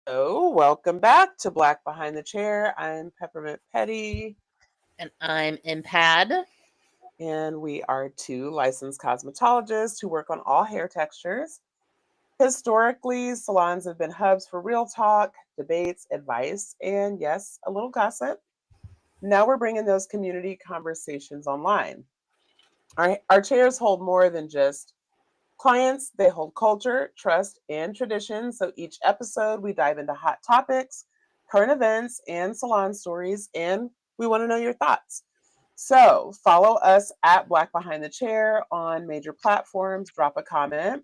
Hello, welcome back to Black Behind the Chair. I'm Peppermint Petty, And I'm Impad. and we are two licensed cosmetologists who work on all hair textures. Historically, salons have been hubs for real talk, debates, advice, and yes, a little gossip. Now we're bringing those community conversations online. Our chairs hold more than just clients, they hold culture, trust, and tradition. So each episode, we dive into hot topics, current events, and salon stories, and we want to know your thoughts. So follow us at Black Behind the Chair on major platforms, drop a comment,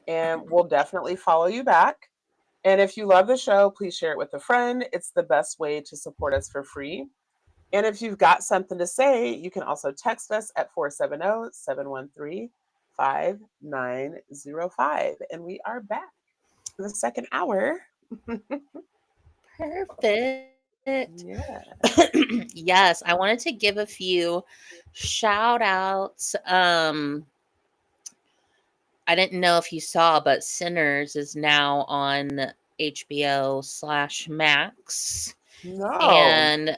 and we'll definitely follow you back. And if you love the show, please share it with a friend. It's the best way to support us for free. And if you've got something to say, you can also text us at 470-713-5905. And we are back for the second hour. Perfect. Yeah. Yes, I wanted to give a few shout outs. I didn't know if you saw, but Sinners is now on HBO/Max. No. And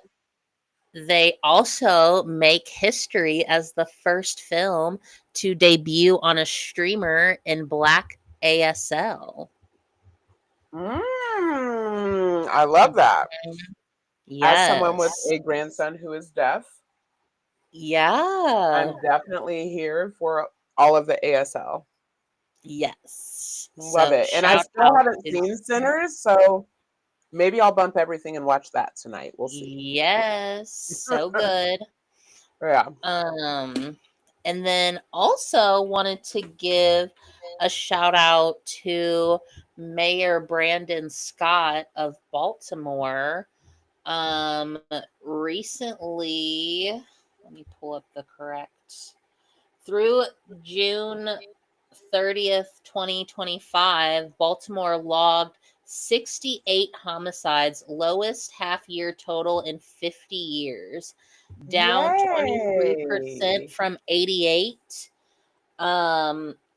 they also make history as the first film to debut on a streamer in Black ASL. I love that. As someone with Yes. a grandson who is deaf, Yeah. I'm definitely here for all of the ASL. Yes. Love So it. And I shout still out haven't to seen Sinners, so maybe I'll bump everything and watch that tonight. We'll see. yes, so good. Yeah. Um and then also wanted to give a shout out to Mayor Brandon Scott of Baltimore. Recently, let me pull up the correct through June 30th, 2025, Baltimore logged 68 homicides, lowest half year total in 50 years, down 23% Yay. from 88.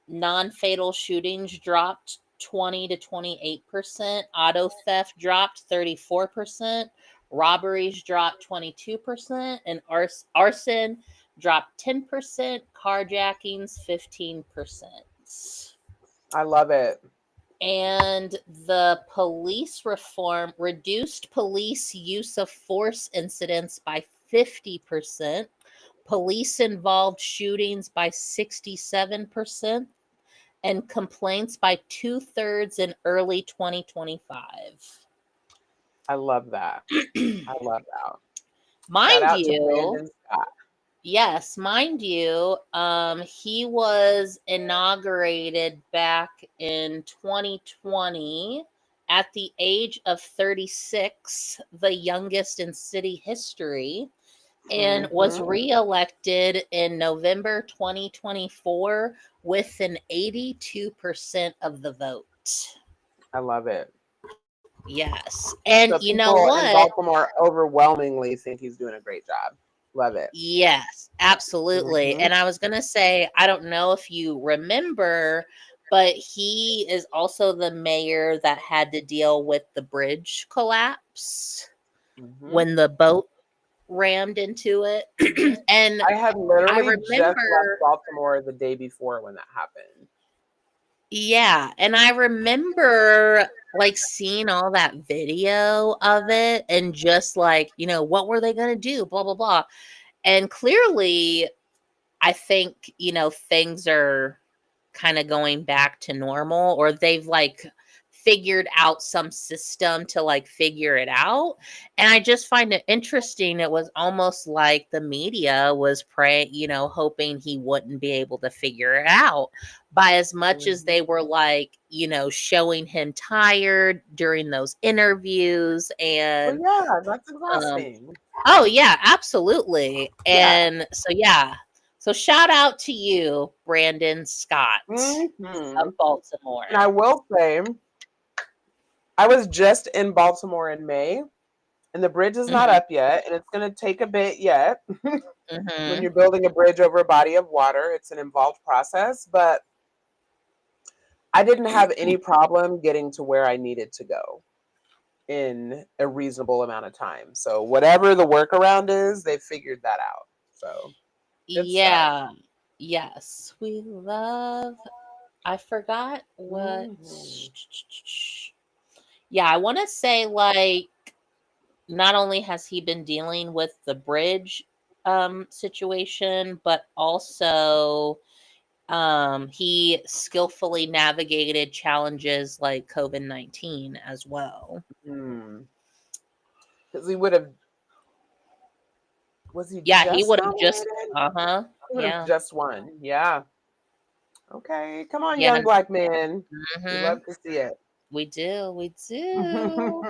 Non fatal shootings dropped 20 to 28%. Auto theft dropped 34%. Robberies dropped 22%. And arson dropped 10%. Carjackings 15%. I love it. And the police reform reduced police use of force incidents by 50%, police involved shootings by 67%, and complaints by 2/3 in early 2025. I love that. I love that. Shout Mind out to you, Brandon Scott. yes, mind you, he was inaugurated back in 2020 at the age of 36, the youngest in city history, and was Hmm. reelected in November 2024 with an 82% of the vote. I love it. Yes. And So you know people in what? Baltimore overwhelmingly think he's doing a great job. Love it. Yes, absolutely. Hmm. And I was going to say, I don't know if you remember, but he is also the mayor that had to deal with the bridge collapse Hmm. when the boat rammed into it. And I had I literally just left remember, Baltimore the day before when that happened. yeah, and I remember like seeing all that video of it and just like, what were they going to do? Blah, blah, blah. And clearly, I think, things are kind of going back to normal, or they've like figured out some system to like figure it out. And I just find it interesting. It was almost like the media was praying, hoping he wouldn't be able to figure it out, by as much as Hmm. they were like, showing him tired during those interviews. Well, And yeah, that's um exhausting. oh yeah, absolutely. Yeah. And so yeah. So shout out to you, Brandon Scott Hmm. of Baltimore. And I will say, I was just in Baltimore in May, and the bridge is not Mhm. up yet, and it's going to take a bit yet. When Mhm. you're building a bridge over a body of water, it's an involved process, but I didn't have any problem getting to where I needed to go. in a reasonable amount of time. So whatever the workaround is, they figured that out. So good stuff. Yeah. Yes. We love. I forgot what. Mhm. Yeah, I want to say like not only has he been dealing with the bridge situation, but also he skillfully navigated challenges like COVID-19 as well. Because he would have, was he Yeah, he just would have just nominated? uh-huh. He would have Yeah. just won. Yeah. Okay. Come on, Yeah. young black man. We Mhm. love to see it. We do. We do.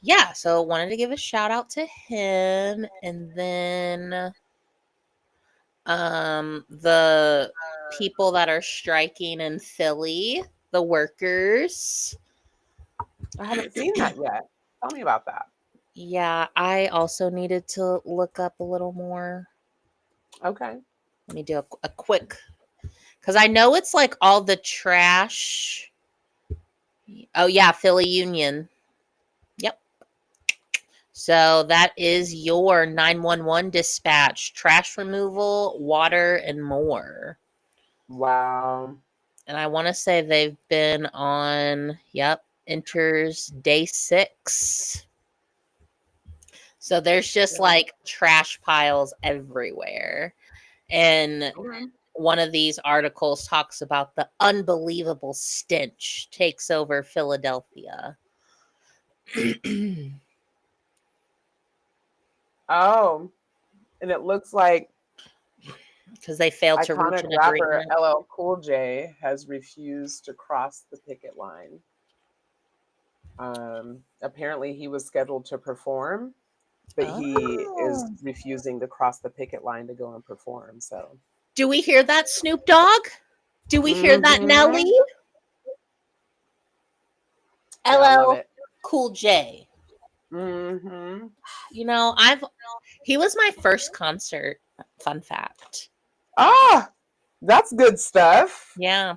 Yeah, so wanted to give a shout out to him, and then the people that are striking in Philly, the workers. I haven't seen that yet. Tell me about that. Yeah, I also needed to look up a little more. Okay. Let me do a quick, because I know it's like all the trash. Oh yeah, Philly Union. Yep. So that is your 911 dispatch, trash removal, water, and more. Wow. And I want to say they've been on, yep, enters day 6. So there's just Yeah. like trash piles everywhere. And Okay. one of these articles talks about the unbelievable stench takes over Philadelphia. Oh, and it looks like Because they failed to reach iconic an rapper agreement. LL Cool J has refused to cross the picket line. Apparently, he was scheduled to perform, but he is Oh. refusing to cross the picket line to go and perform. So, Do we hear that, Snoop Dogg? Do we hear that, hmm Nelly? yeah, I love LL it. Cool J. Hmm You know, he was my first concert. Fun fact. Ah, that's good stuff. Yeah.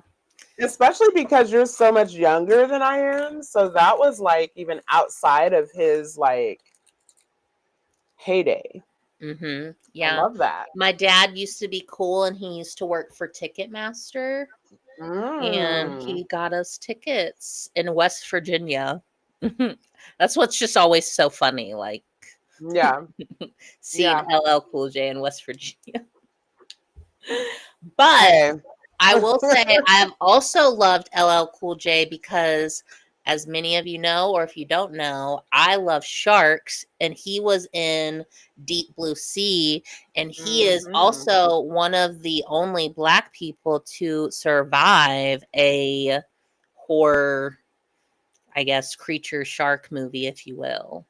Especially because you're so much younger than I am. So that was like even outside of his like heyday. I Yeah. love that. My dad used to be cool and he used to work for Ticketmaster and Mm. he got us tickets in West Virginia. That's what's just always so funny, like Yeah, seeing yeah. LL Cool J in West Virginia. But Hey. I will say I've also loved LL Cool J because, as many of you know, or if you don't know, I love sharks, and he was in Deep Blue Sea, and he is hmm also one of the only Black people to survive a horror, I guess, creature shark movie, if you will.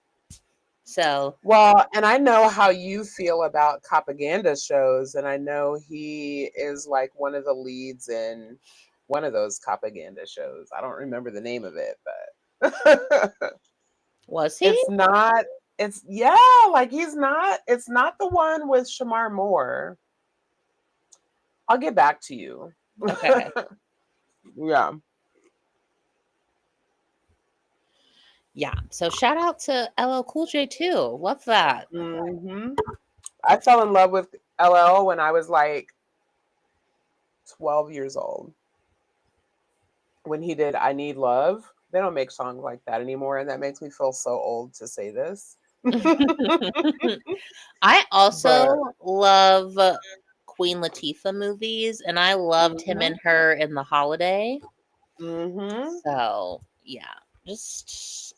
So, Well, and I know how you feel about propaganda shows, and I know he is like one of the leads in one of those propaganda shows. I don't remember the name of it, but was he? it's not. It's yeah, like he's not. It's not the one with Shamar Moore. I'll get back to you. Okay. Yeah. Yeah. So, shout out to LL Cool J, too. Love that. hmm I fell in love with LL when I was like 12 years old. When he did I Need Love. They don't make songs like that anymore, and that makes me feel so old to say this. I But also love Queen Latifah movies, and I loved him mhm, and her in The Holiday. mhm. So, yeah, just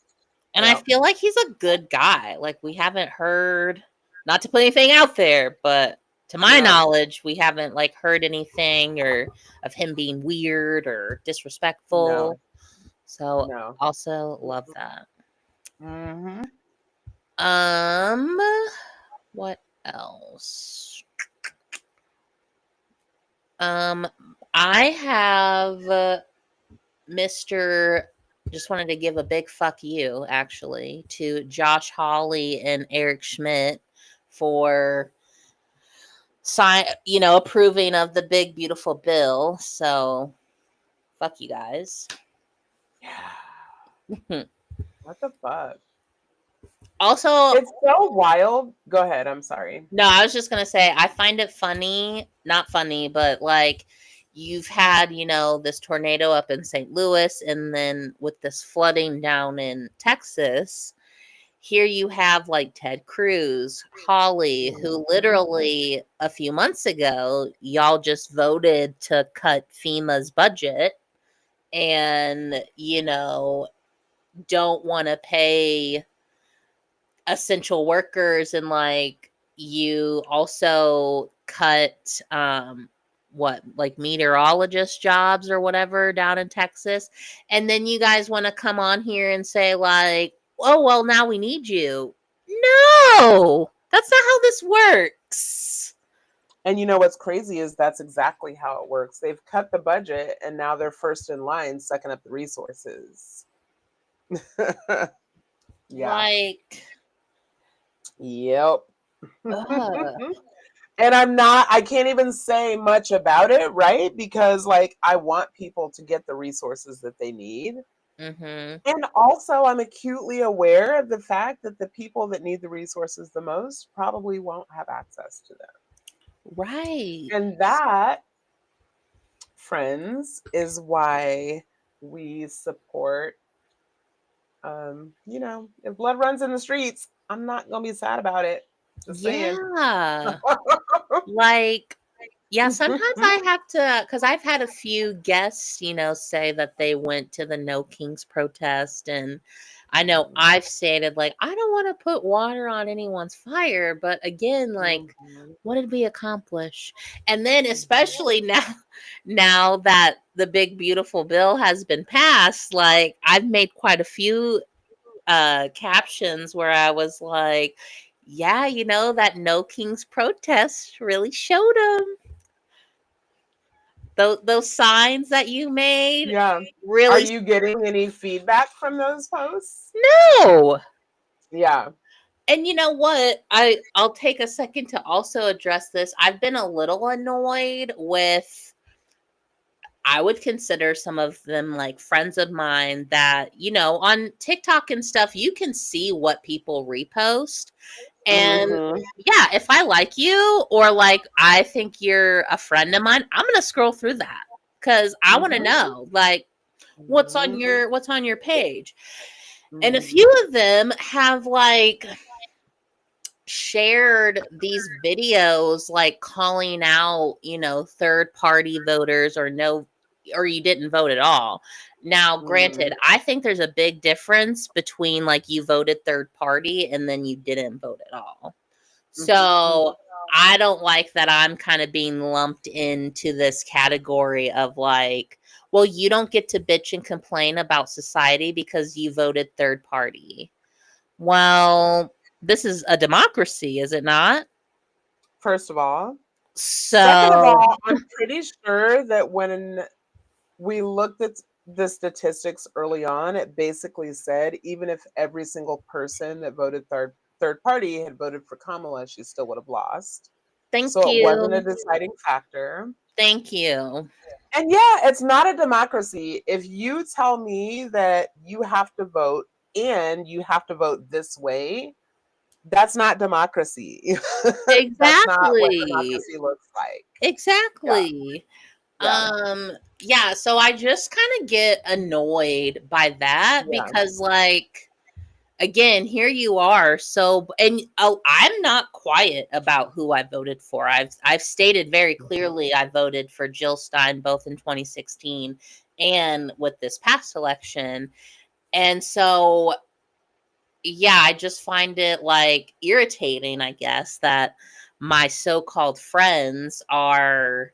and I Yep. feel like he's a good guy. Like we haven't heard, not to put anything out there, but to my Yeah. knowledge, we haven't like heard anything or of him being weird or No. disrespectful. So, No. also love that. Mhm. Um, what else? Um, I have Mr. Just wanted to give a big fuck you, actually, to Josh Hawley and Eric Schmidt for approving of the big beautiful bill. So fuck you guys. Yeah. What the fuck? Also, It's so wild. Go ahead. I'm sorry. no, I was just gonna say I find it funny, not funny, but like you've had, this tornado up in St. Louis, and then with this flooding down in Texas, here you have like Ted Cruz, Holly, who literally a few months ago, y'all just voted to cut FEMA's budget and, don't want to pay essential workers, and like you also cut what, like meteorologist jobs or whatever down in Texas, and then you guys want to come on here and say like, oh well, now we need you. No, that's not how this works. And you know what's crazy is that's exactly how it works. They've cut the budget and now they're first in line sucking up the resources. Yeah. Like, Yep. ugh. And I can't even say much about it, right? Because like I want people to get the resources that they need. Mm-hmm. And also I'm acutely aware of the fact that the people that need the resources the most probably won't have access to them. Right. And that, friends, is why we support if blood runs in the streets, I'm not gonna be sad about it. Just saying. Yeah. Like, yeah, sometimes I have to, because I've had a few guests, say that they went to the No Kings protest. And I know I've stated, like, I don't want to put water on anyone's fire. But again, like, Mhm. what did we accomplish? And then, especially now that the big, beautiful bill has been passed, like, I've made quite a few captions where I was like, yeah, that No Kings protest really showed them. Those signs that you made Yeah. Are really. you getting any feedback from those posts? No. Yeah. And you know what? I'll take a second to also address this. I've been a little annoyed with, I would consider some of them like friends of mine that, on TikTok and stuff, you can see what people repost. And Hmm. yeah, if I like you or like I think you're a friend of mine, I'm gonna scroll through that because I want to Hmm. know like Hmm. what's on your page. And a Hmm. few of them have like shared these videos like calling out, third party voters, or no, or you didn't vote at all. Now, granted, I think there's a big difference between like you voted third party and then you didn't vote at all. So I don't like that I'm kind of being lumped into this category of like, well, you don't get to bitch and complain about society because you voted third party. Well, this is a democracy, is it not? First of all. Second of So, all, I'm pretty sure that when we looked at the statistics early on, it basically said even if every single person that voted third party had voted for Kamala, she still would have lost. thank So it wasn't a you. deciding factor. Thank you. And yeah, it's not a democracy. If you tell me that you have to vote and you have to vote this way, that's not democracy. That's not what Exactly. democracy looks like. Yeah, Exactly. yeah, Yeah, so I just kind of get annoyed by that yeah. because like again, here you are. So, and I'm not quiet about who I voted for. I've stated very clearly I voted for Jill Stein both in 2016 and with this past election. And so, yeah, I just find it like irritating, I guess, that my so-called friends are,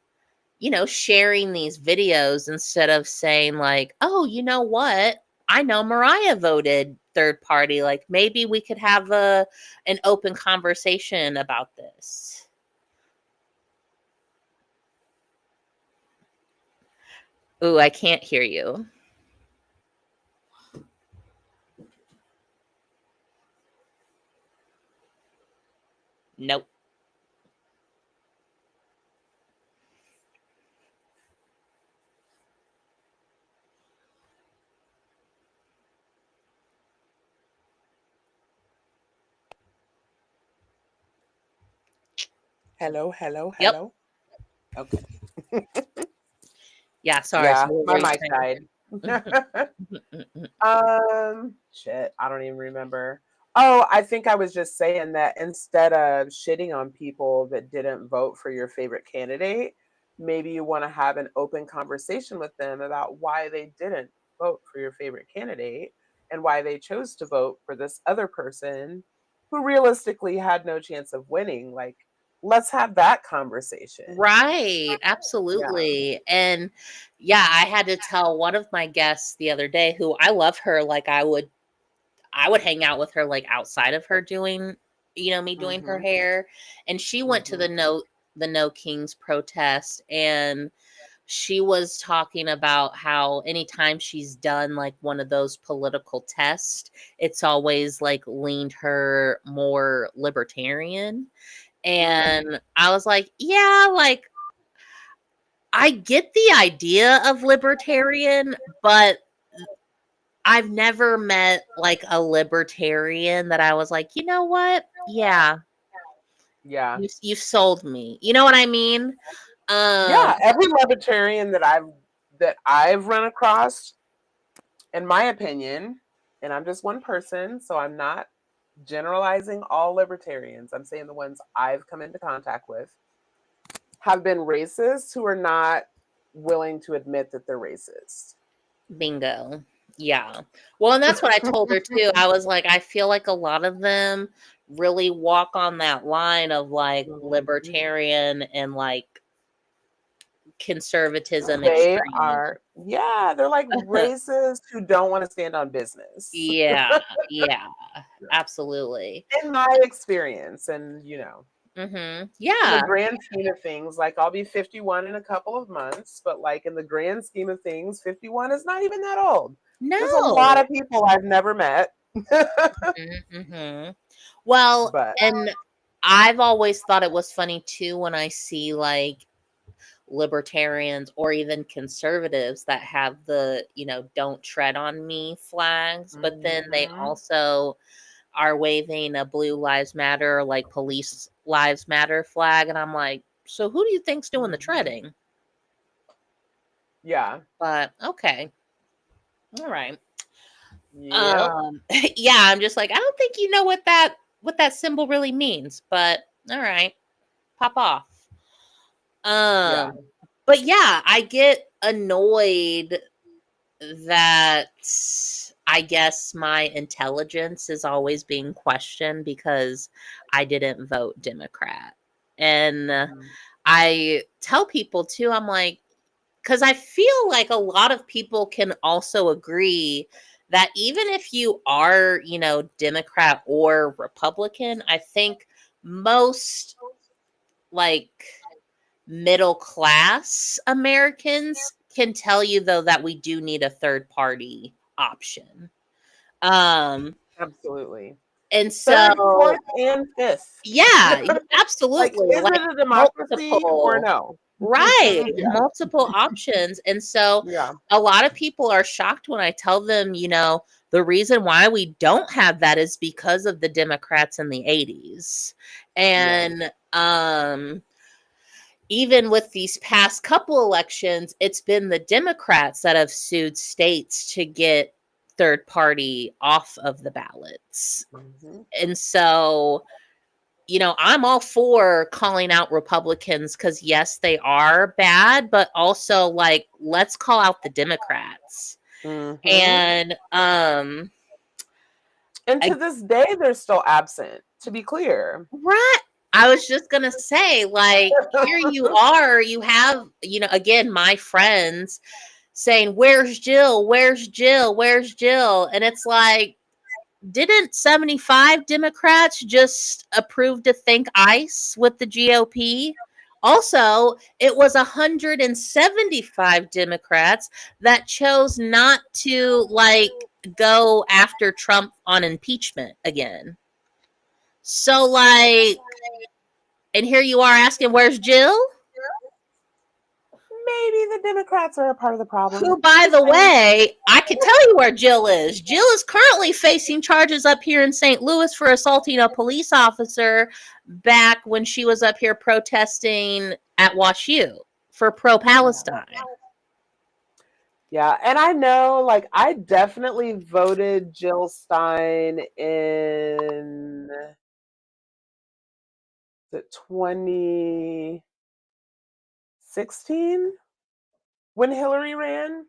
sharing these videos instead of saying like, "Oh, you know what? I know Mariah voted third party. Like maybe we could have an open conversation about this." Ooh, I can't hear you. Nope. Hello, hello, Yep. hello. Okay. Yeah, sorry. Yeah, So what my were you mic saying? died. Mhm. Shit, I don't even remember. Oh, I think I was just saying that instead of shitting on people that didn't vote for your favorite candidate, maybe you want to have an open conversation with them about why they didn't vote for your favorite candidate and why they chose to vote for this other person who realistically had no chance of winning. Like, let's have that conversation. Right, Yeah. absolutely. And yeah, I had to tell one of my guests the other day who I love her, like I would hang out with her like outside of her doing, me doing her Hmm. hair. And she went to Hmm. the No Kings protest, and she was talking about how anytime she's done like one of those political tests, it's always like leaned her more libertarian. Mm. And I was like, yeah, like I get the idea of libertarian, but I've never met like a libertarian that I was like, you know what? Yeah, Yeah. you've sold me. You know what I mean? Um, Yeah, every libertarian that I've run across, in my opinion, and I'm just one person, so I'm not generalizing all libertarians. I'm saying the ones I've come into contact with have been racists who are not willing to admit that they're racist. Bingo. Yeah. Well, and that's what I told her too. I was like, I feel like a lot of them really walk on that line of like Mhm. libertarian and like conservatism They extreme. are, yeah, they're like racists who don't want to stand on business, Yeah. Yeah. Absolutely. in my experience. And, in the Yeah. grand scheme of things, like I'll be 51 in a couple of months, but like in the grand scheme of things, 51 is not even that old. There's a lot No. of people I've never met. Mhm. Well, But and I've always thought it was funny too when I see like libertarians or even conservatives that have the, don't tread on me flags, but then they mhm, also are waving a blue lives matter, like police lives matter flag. And I'm like, so who do you think's doing the mhm. treading? Yeah. But okay. All right. Yep. Yeah, I'm just like, I don't think you know what that symbol really means, but all right, pop off. Yeah. Um, but yeah, I get annoyed that I guess my intelligence is always being questioned because I didn't vote Democrat. And Mhm. I tell people too, I'm like, because I feel like a lot of people can also agree that even if you are, Democrat or Republican, I think most like middle class Americans can tell you though that we do need a third party option. Um Absolutely. and Third, so fourth, and fifth. yeah, Like, absolutely. is Like it a democracy or multiple. no? Right, Yeah. multiple options, and so Yeah. a lot of people are shocked when I tell them, the reason why we don't have that is because of the Democrats in the '80s. Yeah. And, even with these past couple elections, it's been the Democrats that have sued states to get third party off of the ballots. Mhm. And so I'm all for calling out Republicans because, yes, they are bad, but also, like, let's call out the Democrats. Mhm. And, And to I, this day, they're still absent, to be clear. right. I was just going to say, like, here you are, you have, again, my friends saying, Where's Jill? Where's Jill? Where's Jill? And it's like, didn't 75 Democrats just approve to thank ICE with the GOP? Also, it was 175 Democrats that chose not to like go after Trump on impeachment again. So like, and here you are asking, where's Jill? maybe the Democrats are a part of the problem. Who, by the way, I can tell you where Jill is. Jill is currently facing charges up here in St. Louis for assaulting a police officer back when she was up here protesting at WashU for pro-Palestine. Yeah, and I know, like, I definitely voted Jill Stein in the 2016 when Hillary ran.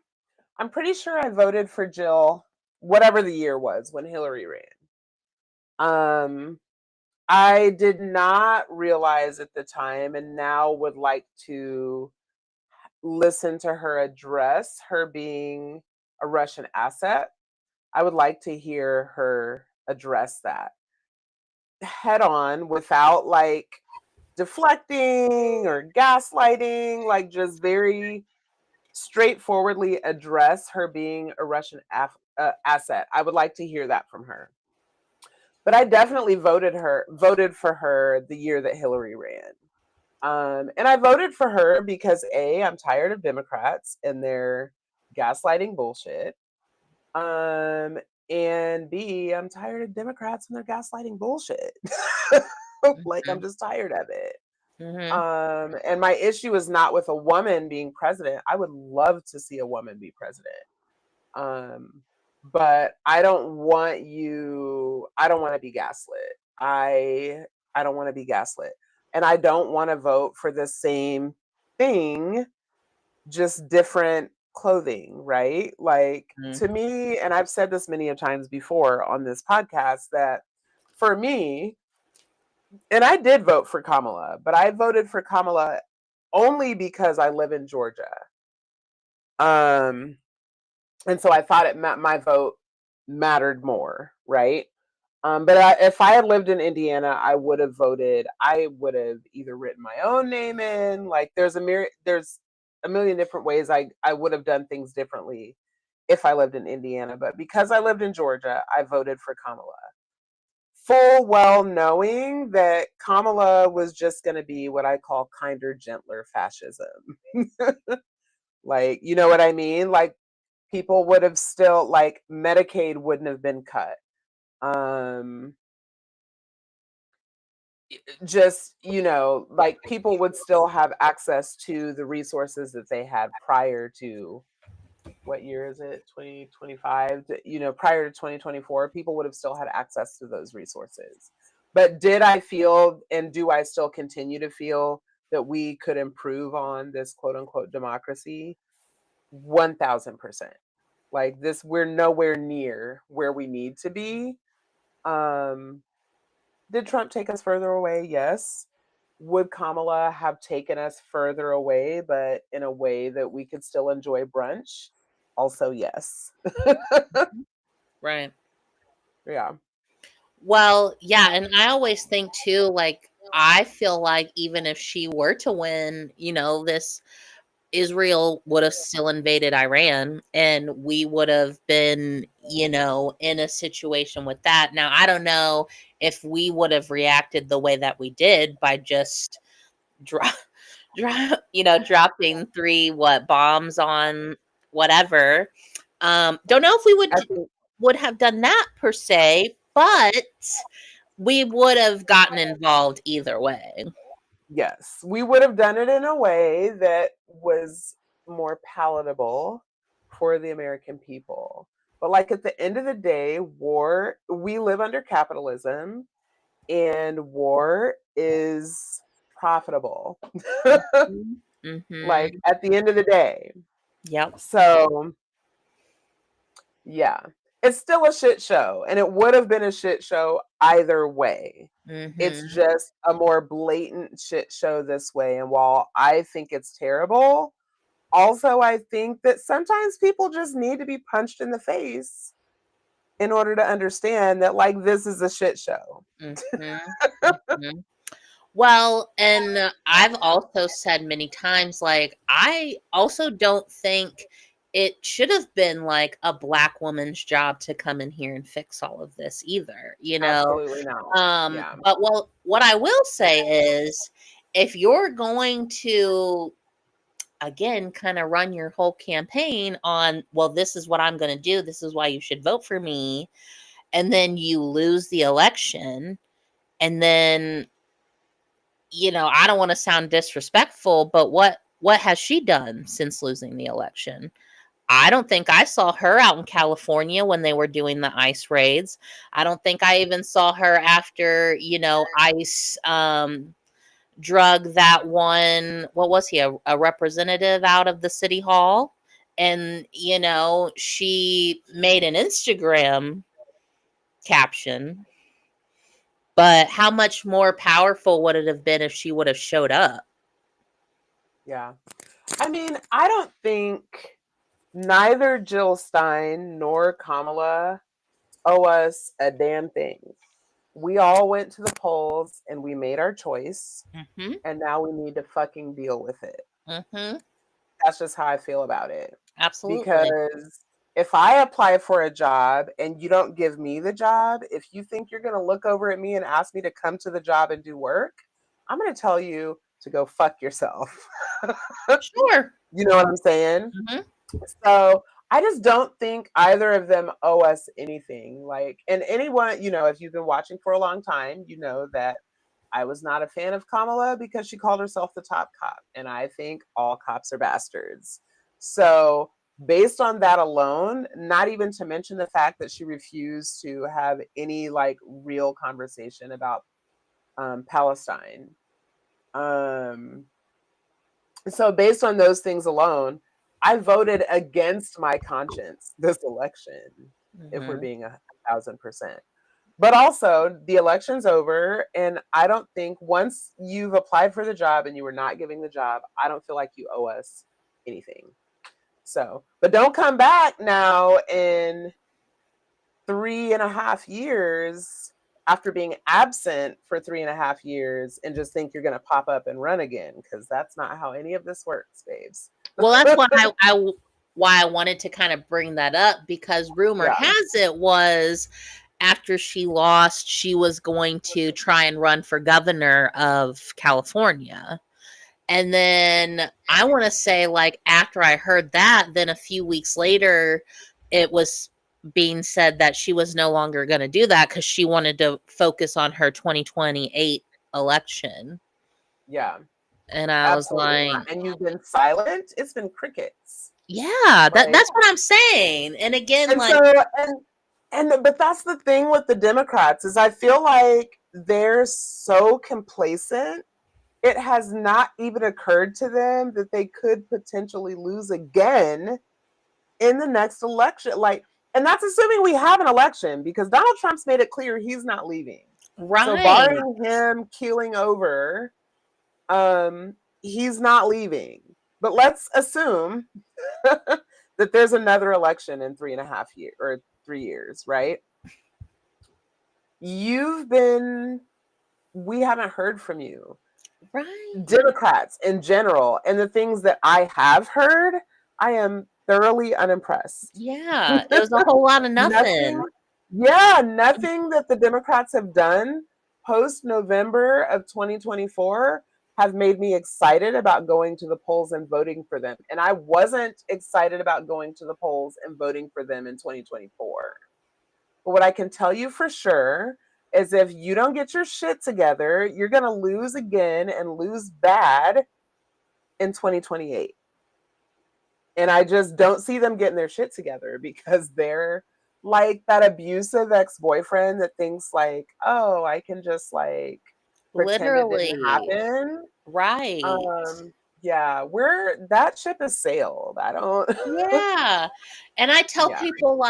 I'm pretty sure I voted for Jill, whatever the year was when Hillary ran. I did not realize at the time, and now would like to listen to her address her being a Russian asset. I would like to hear her address that head on without like deflecting or gaslighting, like just very straightforwardly address her being a Russian asset. I would like to hear that from her. But I definitely voted for her the year that Hillary ran. And I voted for her because A, I'm tired of Democrats and their gaslighting bullshit. And B, I'm tired of Democrats and their gaslighting bullshit. Like, I'm just tired of it. And my issue is not with a woman being president. I would love to see a woman be president. But I don't want to be gaslit. I don't want to be gaslit. And I don't want to vote for the same thing, just different clothing, right? Like, to me, and I've said this many times before on this podcast, that for me, and I did vote for Kamala, but I voted for Kamala only because I live in Georgia. And so I thought my vote mattered more, right? But if I had lived in Indiana, I would have voted. I would have either written my own name in. Like, there's a million different ways I would have done things differently if I lived in Indiana. But because I lived in Georgia, I voted for Kamala, full well knowing that Kamala was just going to be what I call kinder, gentler fascism. Like, you know what I mean? Like, people would have still, like, Medicaid wouldn't have been cut. Just, like, people would still have access to the resources that they had prior to, what year is it? 2025, prior to 2024, people would have still had access to those resources. But did I feel, and do I still continue to feel, that we could improve on this quote unquote democracy? 1000%. Like, this, we're nowhere near where we need to be. Did Trump take us further away? Yes. Would Kamala have taken us further away, but in a way that we could still enjoy brunch? Also, yes. Right. Yeah. Well, yeah, and I always think too, like, I feel like even if she were to win, this Israel would have still invaded Iran and we would have been, in a situation with that. Now, I don't know if we would have reacted the way that we did by just dropping 3 bombs on whatever. Don't know if we would have done that per se, but we would have gotten involved either way. Yes, we would have done it in a way that was more palatable for the American people. But, like, at the end of the day, we live under capitalism, and war is profitable. Like, at the end of the day. Yep. So, yeah, it's still a shit show, and it would have been a shit show either way. It's just a more blatant shit show this way. And while I think it's terrible, also I think that sometimes people just need to be punched in the face in order to understand that, like, this is a shit show. Well, and I've also said many times, like, I also don't think it should have been like a Black woman's job to come in here and fix all of this either, Absolutely not. Yeah. But what I will say is, if you're going to again, kind of run your whole campaign on, well, this is what I'm going to do. This is why you should vote for me. And then you lose the election. And then, I don't want to sound disrespectful, but what has she done since losing the election? I don't think I saw her out in California when they were doing the ICE raids. I don't think I even saw her after, ICE drug that one, what was he, a representative out of the city hall? And, she made an Instagram caption. But how much more powerful would it have been if she would have showed up? Yeah. I mean, I don't think neither Jill Stein nor Kamala owe us a damn thing. We all went to the polls and we made our choice, and now we need to fucking deal with it. That's just how I feel about it. Absolutely. Because if I apply for a job and you don't give me the job, if you think you're going to look over at me and ask me to come to the job and do work, I'm going to tell you to go fuck yourself. Sure. You know what I'm saying? So I just don't think either of them owe us anything. And anyone, if you've been watching for a long time, you know that I was not a fan of Kamala because she called herself the top cop. And I think all cops are bastards. So based on that alone, not even to mention the fact that she refused to have any real conversation about Palestine. So based on those things alone, I voted against my conscience this election, if we're being 1,000%. But also, the election's over, and I don't think once you've applied for the job and you were not giving the job, I don't feel like you owe us anything. So, but don't come back now in 3.5 years after being absent for 3.5 years and just think you're going to pop up and run again, because that's not how any of this works, babes. Well, that's why I wanted to kind of bring that up, because rumor has it was after she lost, she was going to try and run for governor of California. And then I want to say, after I heard that, then a few weeks later, it was being said that she was no longer going to do that because she wanted to focus on her 2028 election. Yeah. And I was like... And you've been silent? It's been crickets. Yeah, that's what I'm saying. And again, but that's the thing with the Democrats is I feel like they're so complacent. It has not even occurred to them that they could potentially lose again in the next election. And that's assuming we have an election, because Donald Trump's made it clear he's not leaving. Right. So barring him keeling over, he's not leaving. But let's assume that there's another election in 3.5 years or 3 years, right? We haven't heard from you. Right. Democrats in general, and the things that I have heard, I am thoroughly unimpressed. Yeah, it was a whole lot of nothing. Nothing that the Democrats have done post November of 2024 have made me excited about going to the polls and voting for them. And I wasn't excited about going to the polls and voting for them in 2024. But what I can tell you for sure is if you don't get your shit together, you're going to lose again and lose bad in 2028. And I just don't see them getting their shit together, because they're like that abusive ex-boyfriend that thinks oh, I can just literally it didn't happen. Right. Yeah, that ship has sailed. I don't. Yeah. And I tell people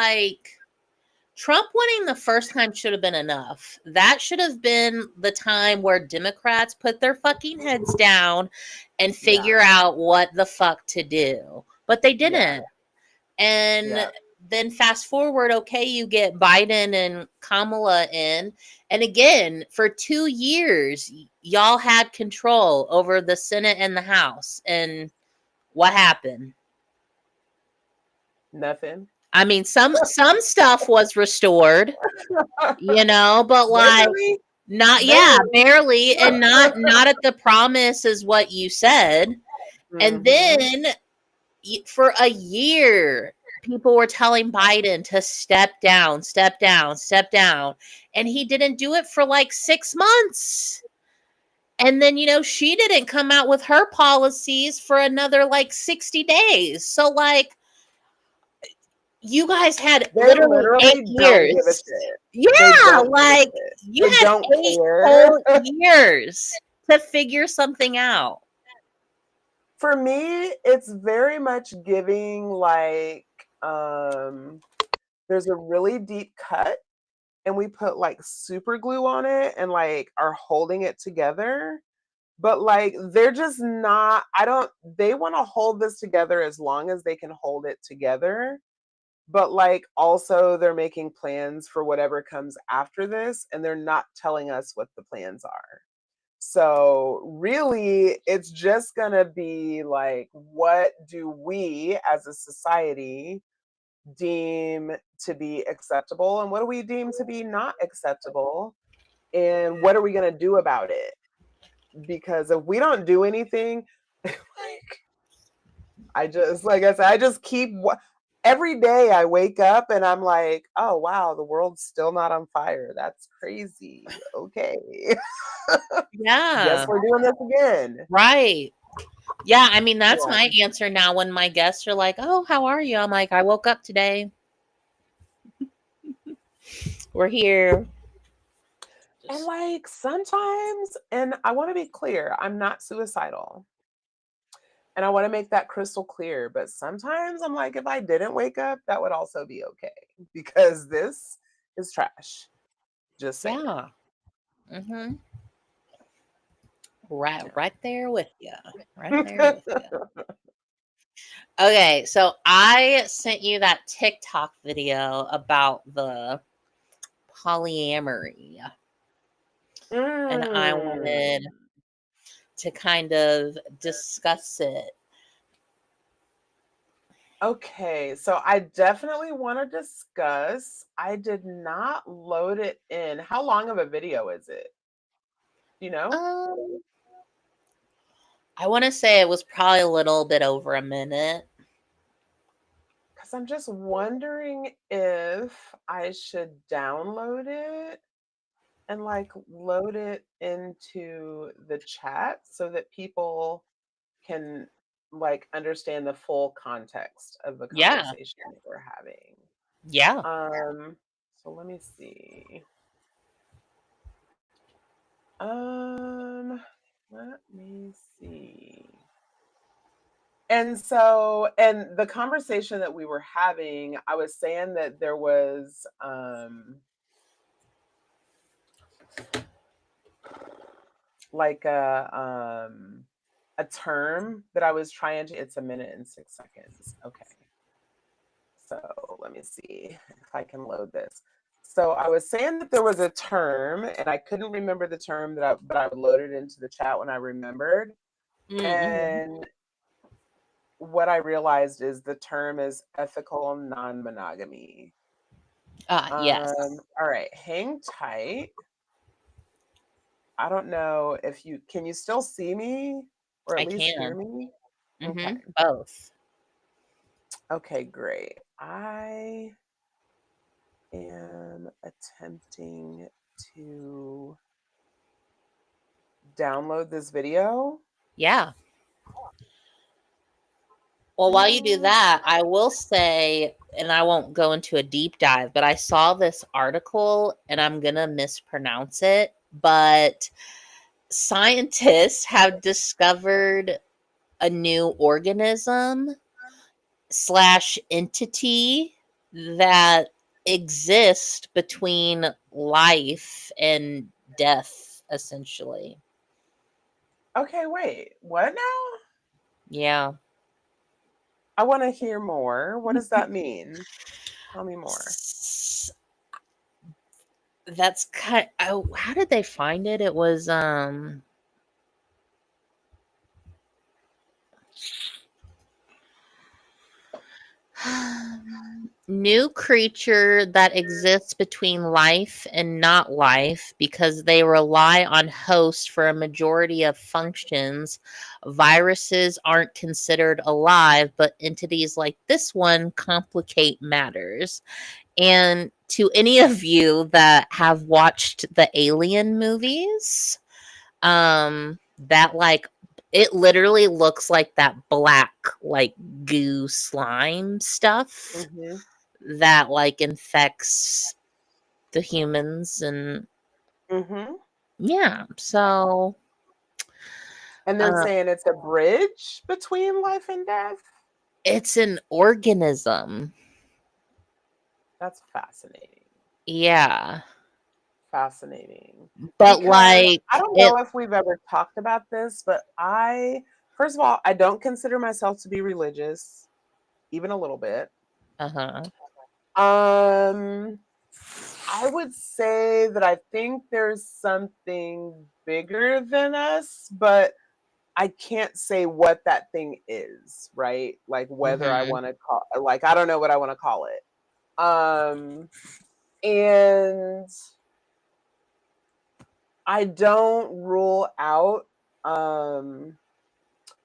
Trump winning the first time should have been enough. That should have been the time where Democrats put their fucking heads down and figure out what the fuck to do. But they didn't. And then fast forward, okay, you get Biden and Kamala in. And again, for 2 years, y'all had control over the Senate and the House. And what happened? Nothing. I mean, some stuff was restored, but barely? Barely, and not at the promise is what you said. And Mhm. then for a year, people were telling Biden to step down, step down, step down. And he didn't do it for like 6 months. And then, she didn't come out with her policies for another like 60 days. So, like, you guys had They literally literally 8 don't give a years. shit. They Yeah, don't give a like, shit. you They had don't 8 care. whole years to figure something out. For me, it's very much giving like um there's a really deep cut and we put like super glue on it and like are holding it together. But like they're just not, I don't, they want to hold this together as long as they can hold it together. But like also they're making plans for whatever comes after this and they're not telling us what the plans are. So really it's just going to be like, what do we as a society deem to be acceptable and what do we deem to be not acceptable, and what are we going to do about it? Because if we don't do anything, like I just, like I said, I just keep every day I wake up and I'm like, oh wow, the world's still not on fire. That's crazy. Okay. Guess Yeah, we're doing this again. right. Yeah, I mean, that's Yeah. my answer now when my guests are like, "Oh, how are you?" I'm like, "I woke up today. We're here." And Just like sometimes, and I want to be clear, I'm not suicidal. And I want to make that crystal clear. But sometimes I'm like, if I didn't wake up, that would also be okay because this is trash. Just saying. yeah. Mhm. Right Yeah. right there with you. Right there with you. Okay, so I sent you that TikTok video about the polyamory, and I wanted Mm. to kind of discuss it. Okay, so I definitely want to discuss. I did not load it in. How long of a video is it? Do you know? Um, I wanna say it was probably a little bit over a minute. Because I'm just wondering if I should download it and like load it into the chat so that people can like understand the full context of the Yeah, conversation that we're having. yeah. So let me see. Um, let me see. And so, and the conversation that we were having, I was saying that there was like a term that I was trying to, it's a minute and 6 seconds. Okay. So let me see if I can load this. So I was saying that there was a term and I couldn't remember the term but I would load it into the chat when I remembered. Mhm. And what I realized is the term is ethical non-monogamy. Yes, All right, hang tight. I don't know if you can you still see me or at I least hear can. me? Okay. Both. Okay, great. I am attempting to download this video. Yeah. Well, while you do Uh, that, I will say, and I won't go into a deep dive, but I saw this article and I'm gonna mispronounce it, but scientists have discovered a new organism slash entity that exists between life and death, essentially. okay, wait. What now? Yeah. I want to hear more. What does that mean? Tell me more. S- That's kind. Oh, how did they find it? It was new creature that exists between life and not life because they rely on hosts for a majority of functions. Viruses aren't considered alive, but entities like this one complicate matters. And to any of you that have watched the Alien movies, that like it literally looks like that black like goo slime stuff Hmm. that like infects the humans. And Hmm. yeah, so And they're uh saying it's a bridge between life and death. it's an organism. That's fascinating. Yeah, Fascinating. but Because like I don't it know if we've ever talked about this, but first of all, I don't consider myself to be religious, even a little bit. uh-huh. Um, I would say that I think there's something bigger than us, but I can't say what that thing is, right? Like whether I Mhm. want to call like I don't know what I want to call it. Um and I don't rule out um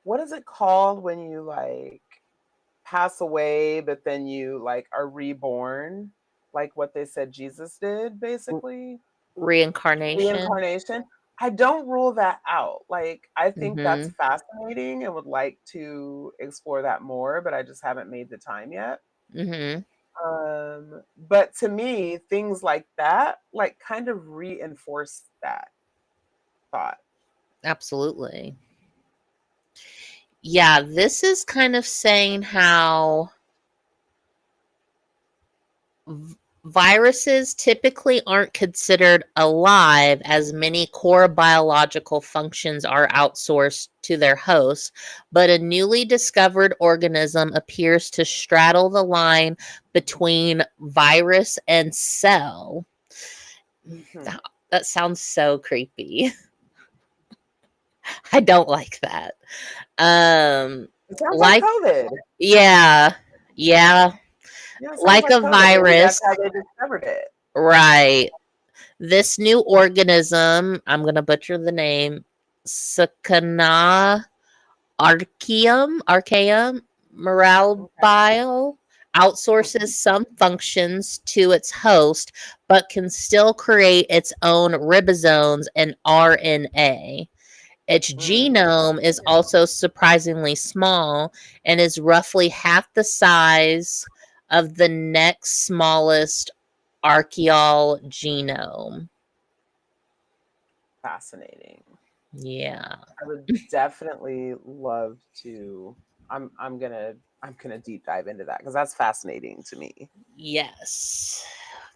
what is it called when you like pass away but then you like are reborn? Like what they said Jesus did R- basically. Reincarnation. Reincarnation. I don't rule that out. Like I think that's Mhm. fascinating and would like to explore that more, but I just haven't made the time yet. Mhm. But to me, things like that like kind of reinforce that thought. Absolutely. Yeah, this is kind of saying how v- viruses typically aren't considered alive as many core biological functions are outsourced to their hosts, but a newly discovered organism appears to straddle the line between virus and cell. Mhm. That, that sounds so creepy. I don't like that. Um It sounds like like COVID. yeah, yeah, Yeah, it sounds like like a COVID. Maybe that's virus, how they discovered it. right? This new organism, I'm going to butcher the name, Sakana archaeum Okay. moralbile, outsources Mhm. some functions to its host, but can still create its own ribosomes and RNA. Its Mm. genome is also surprisingly small and is roughly half the size of the next smallest archaeal genome. Fascinating. Yeah. I would definitely love to. I'm gonna deep dive into that because that's fascinating to me. Yes.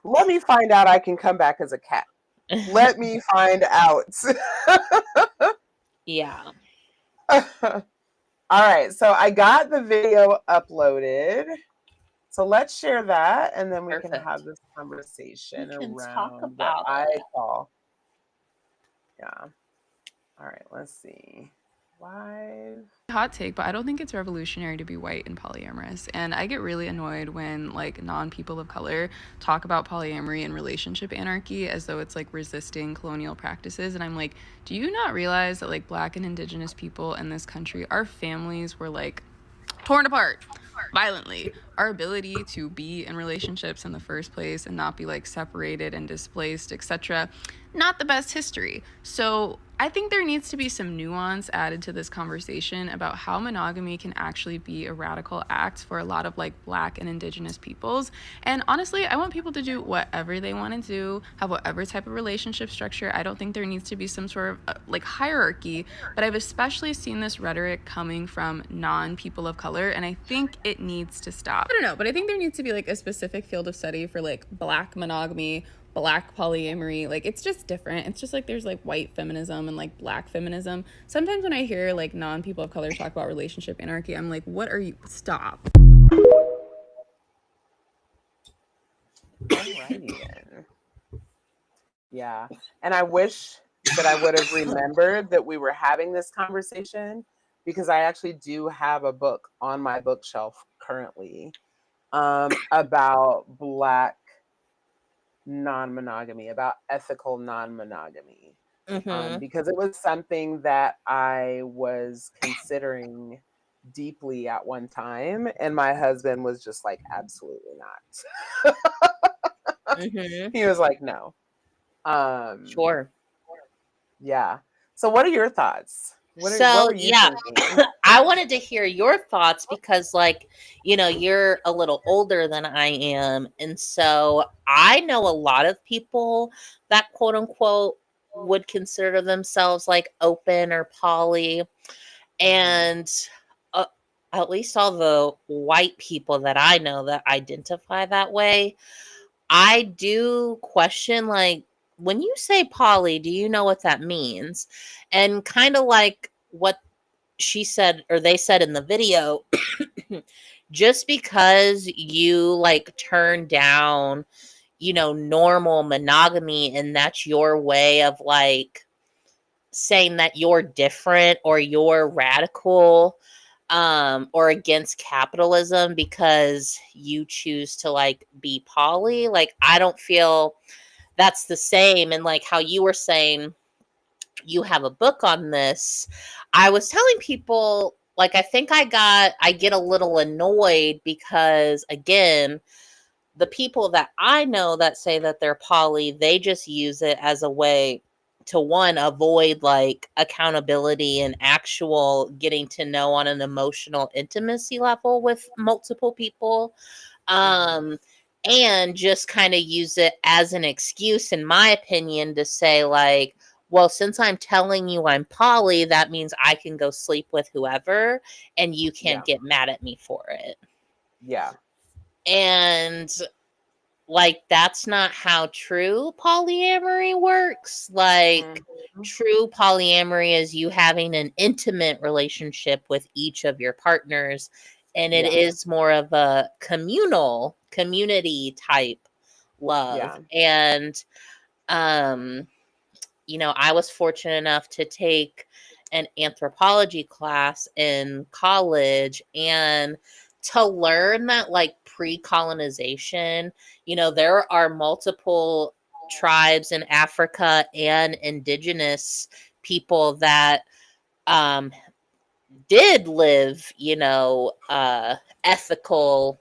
Let me find out I can come back as a cat. Let me find out. Yeah. All right, so I got the video uploaded. So let's share that and then we can Perfect. have this We conversation can talk around what about I it. call. Yeah. All right, let's see. Live. Hot take, but I don't think it's revolutionary to be white and polyamorous. And I get really annoyed when like non-people of color talk about polyamory and relationship anarchy as though it's like resisting colonial practices. And I'm like, do you not realize that like Black and Indigenous people in this country, our families were like torn apart violently. Our ability to be in relationships in the first place and not be like separated and displaced, etc., not the best history. So I think there needs to be some nuance added to this conversation about how monogamy can actually be a radical act for a lot of like Black and Indigenous peoples. And honestly, I want people to do whatever they want to do, have whatever type of relationship structure. I don't think there needs to be some sort of like hierarchy, but I've especially seen this rhetoric coming from non-people of color, and I think it needs to stop. I don't know, but I think there needs to be like a specific field of study for like Black monogamy, Black polyamory. Like it's just different. It's just like there's like white feminism and like Black feminism. Sometimes when I hear like non-people of color talk about relationship anarchy, I'm like, what are you? Stop. Alrighty then. Yeah. And I wish that I would have remembered that we were having this conversation because I actually do have a book on my bookshelf currently about Black non-monogamy, about ethical non-monogamy, Mm-hmm. because it was something that I was considering deeply at one time, and my husband was just like, absolutely not. Mm-hmm. He was like, no. Um, Sure. yeah. So what are your thoughts? What So were you yeah, thinking? I wanted to hear your thoughts because, like, you're a little older than I am, and so I know a lot of people that quote unquote would consider themselves like open or poly, Mhm. and uh, at least all the white people that I know that identify that way, I do question, like, when you say poly, do you know what that means? And kind of like what she said or they said in the video, just because you like turn down, normal monogamy and that's your way of like saying that you're different or you're radical, or against capitalism because you choose to like be poly, like I don't feel that's the same. And like how you were saying you have a book on this, I was telling people, like, I get a little annoyed because, again, the people that I know that say that they're poly, they just use it as a way to, one, avoid like accountability and actual getting to know on an emotional intimacy level with multiple people. Mhm. Um, and just kind of use it as an excuse, in my opinion, to say, like, well, since I'm telling you I'm poly, that means I can go sleep with whoever and you can't Yeah. get mad at me for it. Yeah. And like, that's not how true polyamory works. Like, Mhm. true polyamory is you having an intimate relationship with each of your partners, and it Yeah. is more of a community type love. Yeah. And I was fortunate enough to take an anthropology class in college and to learn that, like, pre-colonization, there are multiple tribes in Africa and indigenous people that um did live, ethical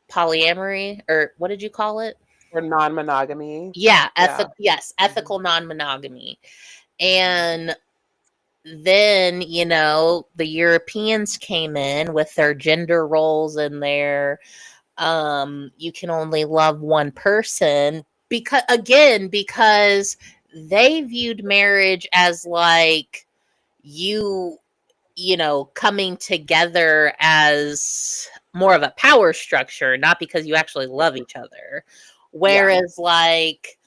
polyamory, or what did you call it? Or non-monogamy. Yeah, Yeah. Mhm. ethical non-monogamy. Mhm. And then, the Europeans came in with their gender roles and their you can only love one person, because they viewed marriage as like you coming together as more of a power structure, not because you actually love each other. Yeah. Whereas, like,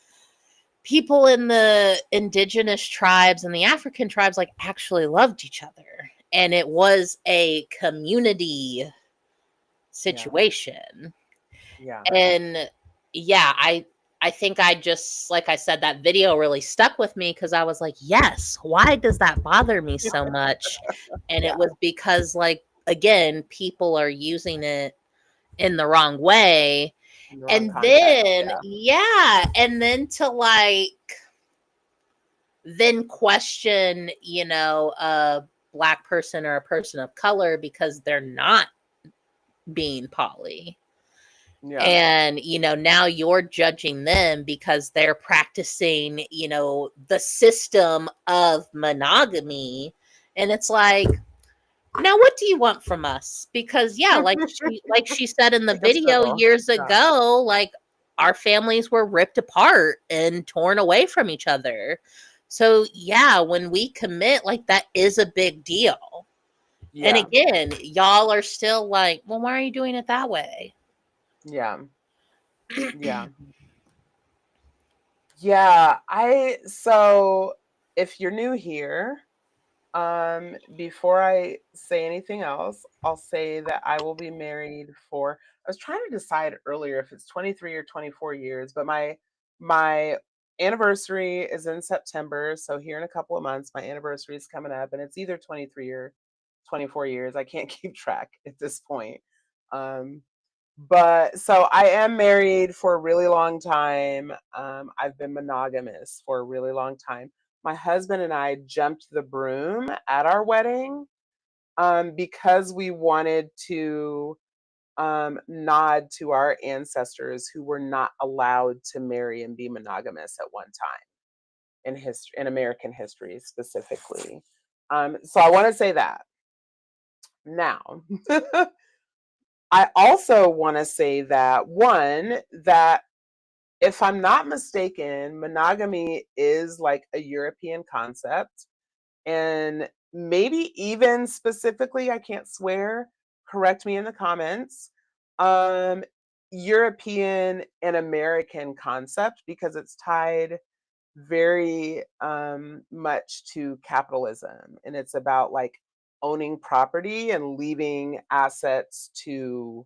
people in the indigenous tribes and the African tribes, like, actually loved each other. And it was a community Yeah. situation. Yeah. And yeah, I think I just, like I said, that video really stuck with me because I was like, yes, why does that bother me so much? And it Yeah. was because, like, again, people are using it in the wrong way. In the wrong And context. then, Yeah. yeah, and then to like then question, a black person or a person of color because they're not being poly. Yeah. And, now you're judging them because they're practicing, the system of monogamy. And it's like, now what do you want from us? Because yeah, like she said in the Take us video through. years Yeah. ago, like, our families were ripped apart and torn away from each other. So yeah, when we commit, like, that is a big deal. And Yeah. again, y'all are still like, well, why are you doing it that way? Yeah. Yeah. Yeah. So if you're new here, before I say anything else, I'll say that I will be married for, I was trying to decide earlier if it's 23 or 24 years, but my anniversary is in September, so here in a couple of months my anniversary is coming up, and it's either 23 or 24 years. I can't keep track at this point. Um But so I am married for a really long time. I've been monogamous for a really long time. My husband and I jumped the broom at our wedding because we wanted to nod to our ancestors who were not allowed to marry and be monogamous at one time in history, in American history specifically. So I want to say that now. I also want to say that one, that if I'm not mistaken, monogamy is like a European concept. And maybe even specifically, I can't swear, correct me in the comments, um, European and American concept because it's tied very much to capitalism. And it's about like owning property and leaving assets to,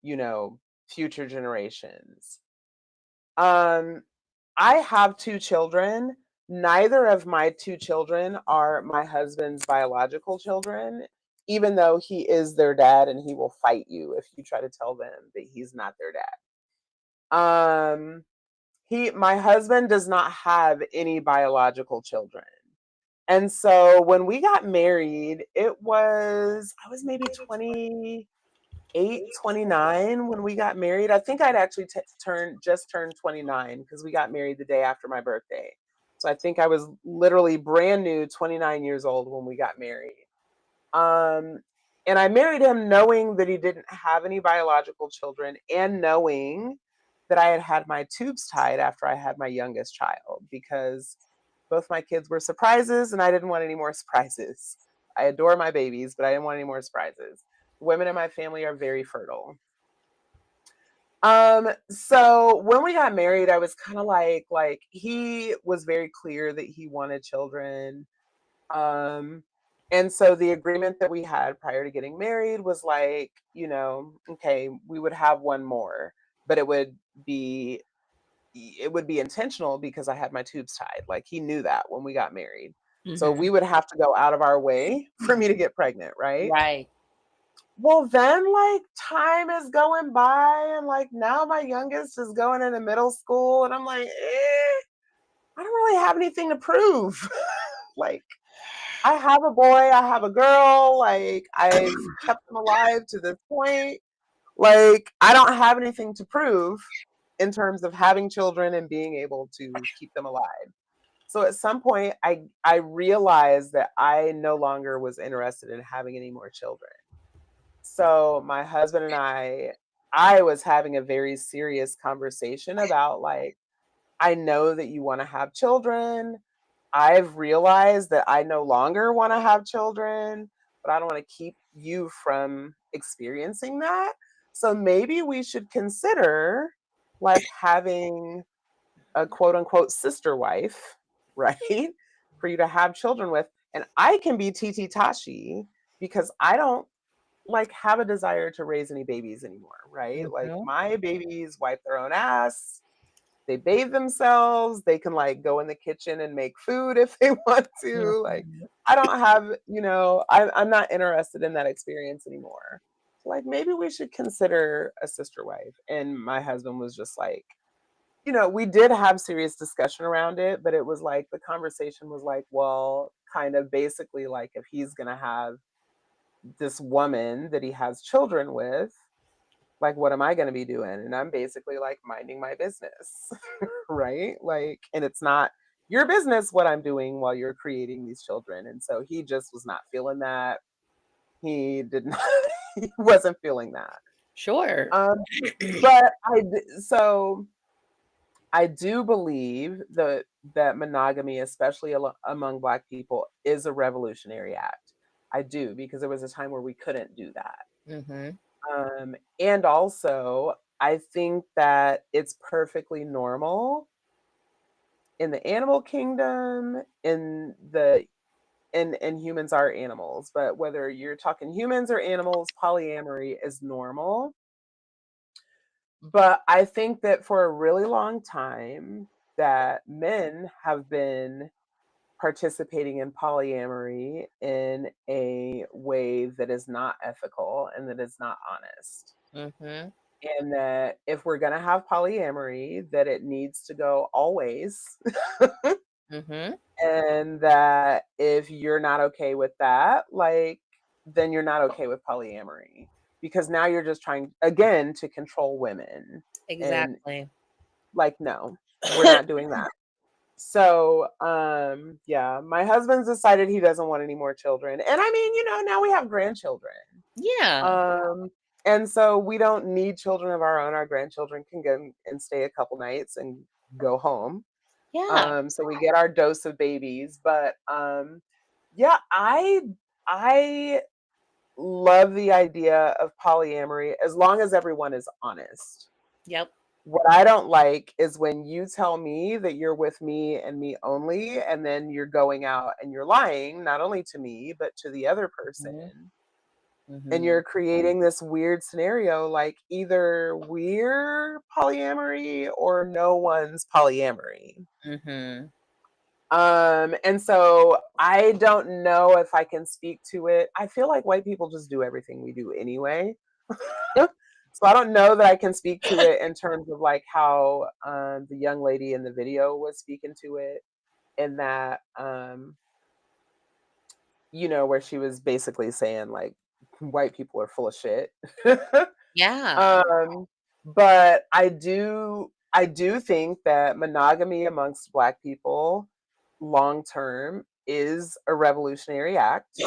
you know, future generations. Um, I have two children. Neither of my two children are my husband's biological children, even though he is their dad and he will fight you if you try to tell them that he's not their dad. My husband does not have any biological children. And so when we got married, I was maybe 28, 29 when we got married. I think I'd actually just turned 29 because we got married the day after my birthday. So I think I was literally brand new, 29 years old when we got married. Um, and I married him knowing that he didn't have any biological children and knowing that I had had my tubes tied after I had my youngest child because both my kids were surprises and I didn't want any more surprises. I adore my babies, but I didn't want any more surprises. Women in my family are very fertile. So when we got married, I was kind of like he was very clear that he wanted children. Um, and so the agreement that we had prior to getting married was like, you know, okay, we would have one more, but be it would be intentional because I had my tubes tied. Like he knew that when we got married. So Hmm. we would have to go out of our way for me to get pregnant, right? Right. Well, then like time is going by and like now my youngest is going into middle school and I'm like, I don't really have anything to prove. Like I have a boy, I have a girl, like I've kept them alive to this point. Like I don't have anything to prove in terms of having children and being able to keep them alive. So at some point I realized that I no longer was interested in having any more children. So my husband and I was having a very serious conversation about like, I know that you want to have children. I've realized that I no longer want to have children, but I don't want to keep you from experiencing that. So maybe we should consider like having a quote unquote sister wife, right? For you to have children with. And I can be Titi Tashi because I don't like have a desire to raise any babies anymore, right? Like Hmm. my babies wipe their own ass, they bathe themselves, they can like go in the kitchen and make food if they want to. Like Hmm. I don't have, I'm not interested in that experience anymore. Like maybe we should consider a sister wife. And my husband was just like, we did have serious discussion around it, but it was like the conversation was like, well, kind of basically like if he's gonna have this woman that he has children with, like what am I going to be doing? And I'm basically like minding my business. Right? Like, and it's not your business what I'm doing while you're creating these children. And so he just was not feeling that. He did not he wasn't feeling that. Sure. um but so I do believe that monogamy, especially among Black people, is a revolutionary act. I do, because there was a time where we couldn't do that. Hmm. And also, I think that it's perfectly normal in the animal kingdom, and humans are animals, but whether you're talking humans or animals, polyamory is normal. But I think that for a really long time, that men have been participating in polyamory in a way that is not ethical and that is not honest. Hmm. and that if we're gonna have polyamory, that it needs to go always. Mm-hmm. And that if you're not okay with that, like, then you're not okay with polyamory. Because now you're just trying again to control women. And Exactly. like, no, we're not doing that. So, yeah, my husband's decided he doesn't want any more children. And I mean, now we have grandchildren. Yeah. Um, and so we don't need children of our own. Our grandchildren can go and stay a couple nights and go home. Yeah. So we get our dose of babies. But yeah, I love the idea of polyamory as long as everyone is honest. Yep. What I don't like is when you tell me that you're with me and me only, and then you're going out and you're lying, not only to me, but to the other Mm-hmm. person. And Mm-hmm. you're creating this weird scenario like either we're polyamory or no one's polyamory. Mm-hmm. And so I don't know if I can speak to it. I feel like white people just do everything we do anyway. So I don't know that I can speak to it in terms of like how the young lady in the video was speaking to it, in that where she was basically saying like white people are full of shit. Yeah. um, but I do think that monogamy amongst Black people long term is a revolutionary act.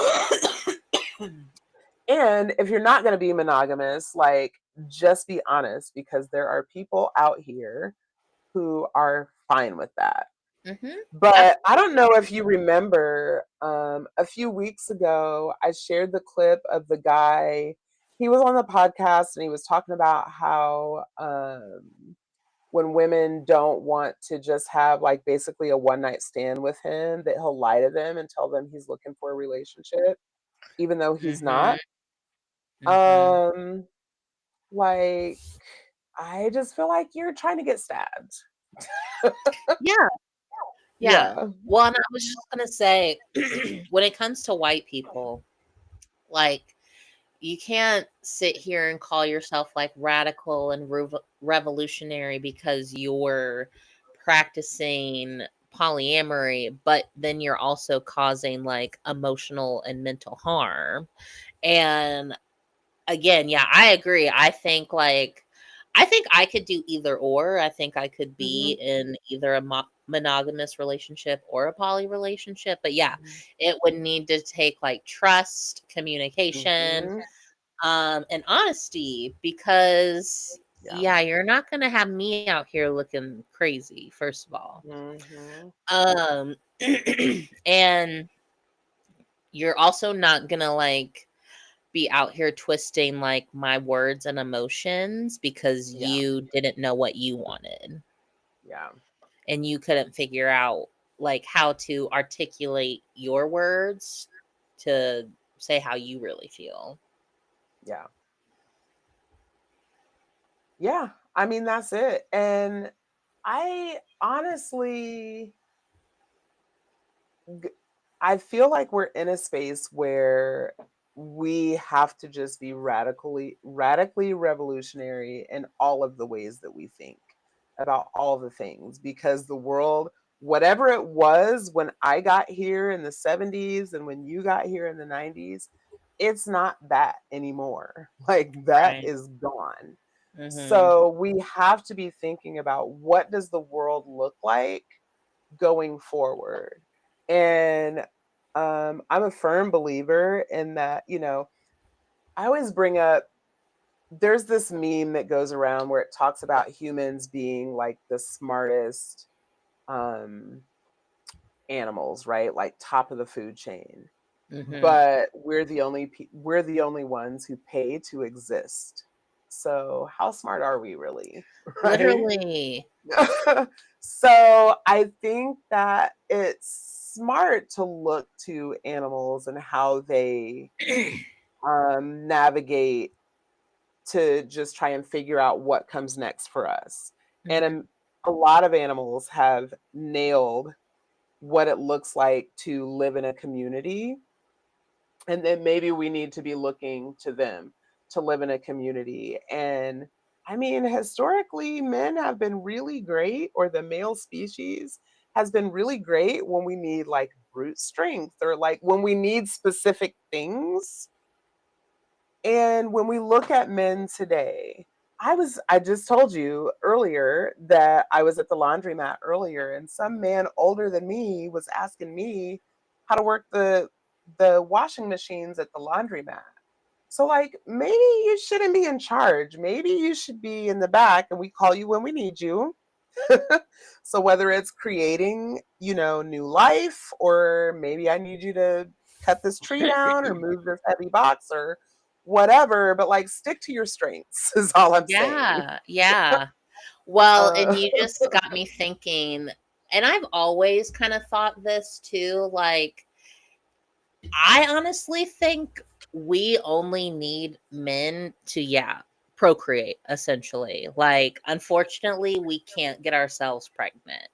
And if you're not going to be monogamous, like, just be honest, because there are people out here who are fine with that. Mm-hmm. But I don't know Absolutely. if you remember, a few weeks ago, I shared the clip of the guy. He was on the podcast and he was talking about how when women don't want to just have like basically a one night stand with him, that he'll lie to them and tell them he's looking for a relationship, even though he's Mm-hmm. not. Mm-hmm. Um, like, I just feel like you're trying to get stabbed. Yeah. Yeah. Yeah. Well, and I was just gonna say, when it comes to white people, like, you can't sit here and call yourself like radical and revolutionary because you're practicing polyamory, but then you're also causing like emotional and mental harm. And again, yeah, I agree. I think I could do either or. I think I could be Mhm, in either a monogamous relationship or a poly relationship. But yeah, mhm, it would need to take like trust, communication, mhm. and honesty, because Yeah. yeah, you're not gonna have me out here looking crazy, first of all. Mhm. Um and you're also not gonna like be out here twisting like my words and emotions because Yeah. you didn't know what you wanted Yeah. and you couldn't figure out like how to articulate your words to say how you really feel. Yeah. Yeah. I mean, that's it. And I honestly, g- I feel like we're in a space where we have to just be radically revolutionary in all of the ways that we think about all the things, because the world, whatever it was when I got here in the 70s and when you got here in the 90s, it's not that anymore. Like, that Right. is gone. Mhm. So we have to be thinking about, what does the world look like going forward? And I'm a firm believer in that, I always bring up, there's this meme that goes around where it talks about humans being like the smartest um, animals, right? Like top of the food chain. Mhm. But we're the only ones who pay to exist. So how smart are we really, right? Literally. So I think that it's smart to look to animals and how they navigate to just try and figure out what comes next for us. And Mhm. a lot of animals have nailed what it looks like to live in a community. And then maybe we need to be looking to them to live in a community. And I mean, historically, men have been really great, or the male species has been really great when we need like brute strength or like when we need specific things. And when we look at men today, I just told you earlier that I was at the laundromat earlier and some man older than me was asking me how to work the washing machines at the laundromat. So like maybe you shouldn't be in charge. Maybe you should be in the back and we call you when we need you. So whether it's creating, new life, or maybe I need you to cut this tree down or move this heavy box or whatever, but like stick to your strengths is all I'm saying. Yeah, yeah. Well, and Uh, you just got me thinking, and I've always kind of thought this too, like, I honestly think we only need men to, yeah, procreate, essentially. Like, unfortunately, we can't get ourselves pregnant.